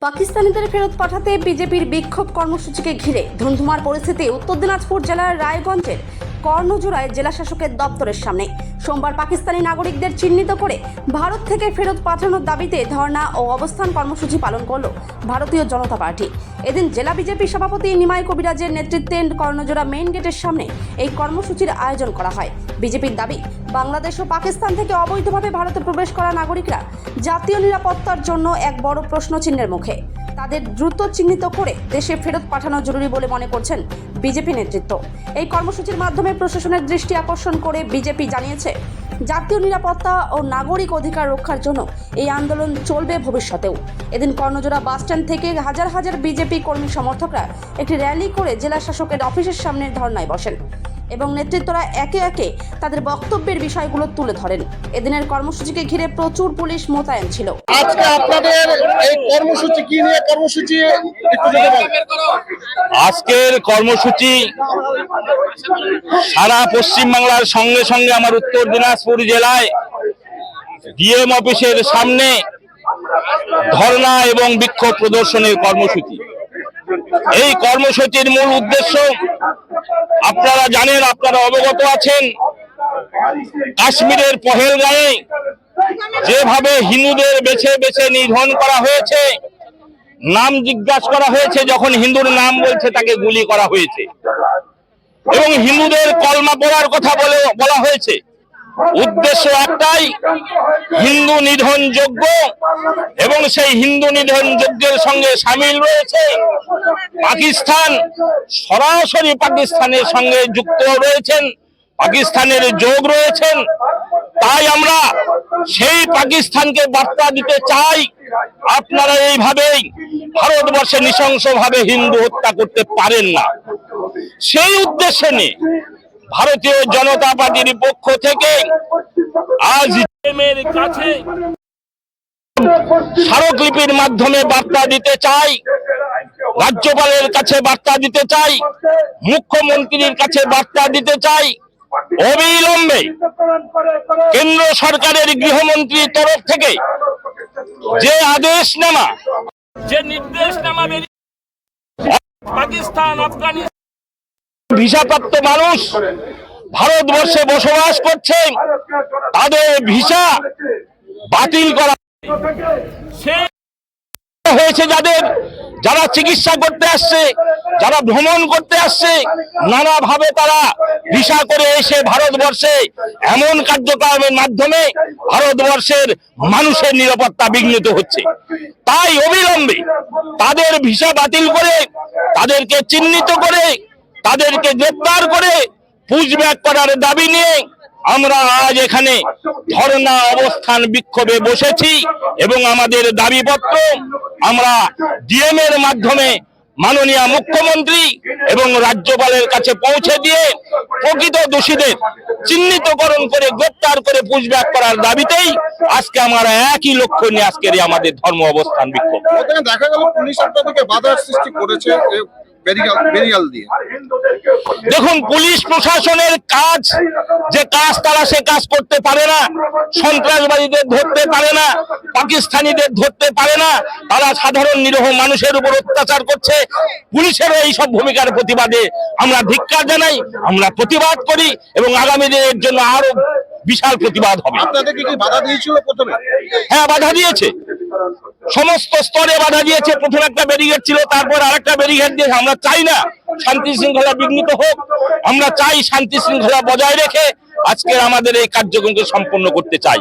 পাকিস্তানিদের ফেরত পাঠাতে বিজেপির বিক্ষোভ কর্মসূচিকে ঘিরে ধুন্ধুমার পরিস্থিতি উত্তর দিনাজপুর জেলার রায়গঞ্জের কর্ণজোড়ায় জেলা শাসকের দপ্তরের সামনে সোমবার পাকিস্তানি নাগরিকদের চিহ্নিত করে ভারত থেকে ফেরত পাঠানোর দাবিতে ধর্ণা ও অবস্থান কর্মসূচি পালন করল ভারতীয় জনতা পার্টি। এদিন জেলা বিজেপি সভাপতি নিমাই কবিরাজের নেতৃত্বে কর্ণজোড়া মেইন গেটের সামনে এই কর্মসূচির আয়োজন করা হয়। বিজেপির দাবি, বাংলাদেশ ও পাকিস্তান থেকে অবৈধভাবে ভারতে প্রবেশ করা নাগরিকরা জাতীয় নিরাপত্তার জন্য এক বড় প্রশ্নচিহ্নের মুখে। তাদের দ্রুত চিহ্নিত করে দেশে ফেরত পাঠানো জরুরি বলে মনে করছেন বিজেপি নেতৃত্ব। এই কর্মসূচির মাধ্যমে প্রশাসনের দৃষ্টি আকর্ষণ করে বিজেপি জানিয়েছে, জাতীয় নিরাপত্তা ও নাগরিক অধিকার রক্ষার জন্য এই আন্দোলন চলবে ভবিষ্যতেও। এদিন কর্ণজোড়া বাসস্ট্যান্ড থেকে হাজার হাজার বিজেপি কর্মী সমর্থকরা একটি র্যালি করে জেলা শাসকের অফিসের সামনে ধর্নায় বসেন এবং নেতৃত্বরা একে একে তাদের বক্তব্যের বিষয়গুলো তুলে ধরেন। এদিনের কর্মসূচিকে ঘিরে প্রচুর পুলিশ মোতায়েন ছিল। আজকে আপনাদের এই কর্মসূচি কি নিয়ে কর্মসূচি একটু যদি বলেন। আজকের কর্মসূচি সারা পশ্চিমবাংলার সঙ্গে সঙ্গে আমার উত্তর দিনাজপুর জেলায় ডিএম অফিসের সামনে ধর্ণা এবং বিক্ষোভ প্রদর্শনের কর্মসূচি। এই কর্মসূচির মূল উদ্দেশ্য আপনারা জানেন, আপনারা অবগত আছেন, কাশ্মীরের পহেলগাঁয়ে যেভাবে হিন্দুদের বেছে বেছে নিধন করা হয়েছে, নাম জিজ্ঞাসা করা হয়েছে, যখন হিন্দুর নাম বলছে তাকে গুলি করা হয়েছে এবং হিন্দুদের কলমা পড়ার কথা বলা হয়েছে। উদ্দেশ্য একটাই, হিন্দু নিধন যজ্ঞ, এবং সেই হিন্দু নিধন যজ্ঞের সঙ্গে সামিল রয়েছে পাকিস্তান। সরাসরি পাকিস্তানের সঙ্গে যুক্ত রয়েছেন, পাকিস্তানের যোগ রয়েছেন। তাই আমরা সেই পাকিস্তানকে বার্তা দিতে চাই, আপনারা এইভাবেই ভারতবর্ষে নৃশংসভাবে হিন্দু হত্যা করতে পারেন না। সেই উদ্দেশ্যে নিয়ে ভারতীয় জনতা পার্টির পক্ষ থেকে আজ ডিএমের কাছে স্মারকলিপির মাধ্যমে বার্তা দিতে চাই, রাজ্যপালের কাছে বার্তা দিতে চাই, মুখ্যমন্ত্রীর কাছে বার্তা দিতে চাই, অবিলম্বে কেন্দ্র সরকারের গৃহমন্ত্রীর তরফ থেকে যে আদেশনামা, যে নির্দেশনামা পাকিস্তান, আফগানিস্তান ভিসাপ্রাপ্ত মানুষ ভারতবর্ষে বসবাস করছে, তাদের ভিসা বাতিল করা হয়েছে। যারা চিকিৎসা করতে আসছে, যারা ভ্রমণ করতে আসছে, নানাভাবে তারা ভিসা করে এসে ভারতবর্ষে এমন কার্যক্রমের মাধ্যমে ভারতবর্ষের মানুষের নিরাপত্তা বিঘ্নিত হচ্ছে। তাই অবিলম্বে তাদের ভিসা বাতিল করে, তাদেরকে চিহ্নিত করে, তাদেরকে গ্রেপ্তার করে পুশব্যাক করার দাবি নিয়ে আমরা আজ এখানে ধর্ণা অবস্থান বিক্ষোভে বসেছি এবং আমাদের দাবিপত্র আমরা ডিএম এর মাধ্যমে মাননীয় মুখ্যমন্ত্রী এবং রাজ্যপালের কাছে পৌঁছে দিয়ে প্রকৃত দোষীদের চিহ্নিতকরণ করে গ্রেপ্তার করে পুশব্যাক করার দাবিতেই আজকে আমরা একই লক্ষ্য নিয়ে আজকের আমাদের ধর্ম অবস্থান বিক্ষোভ। দেখা গেল পুলিশ আপনাদেরকে বাধার সৃষ্টি করেছে বেরিয়াল দিয়ে। দেখুন, পুলিশ প্রশাসনের কাজ যে কাজ, তারা সে কাজ করতে পারে না। সন্ত্রাসবাদীদের ধরতে পারে না, পাকিস্তানিদের ধরতে পারে না। তারা সাধারণ নিরীহ মানুষের উপর অত্যাচার করছে। পুলিশেরও এই সব ভূমিকার প্রতিবাদে আমরা ধিক্কার জানাই, আমরা প্রতিবাদ করি এবং আগামী দিনের জন্য আরো বিশাল প্রতিবাদ হবে। আপনাদেরকে কি বাধা দিয়েছিল প্রথমে? হ্যাঁ, বাধা দিয়েছে, সমস্ত স্তরে বাধা দিয়েছে। প্রথমে একটা ব্যারিকেড ছিল, তারপর আরেকটা ব্যারিকেড দিয়েছে। আমরা চাই না শান্তি শৃঙ্খলা বিঘ্নিত হোক, আমরা চাই শান্তি শৃঙ্খলা বজায় রেখে আজকের আমাদের এই কার্যক্রমকে সম্পন্ন করতে চাই।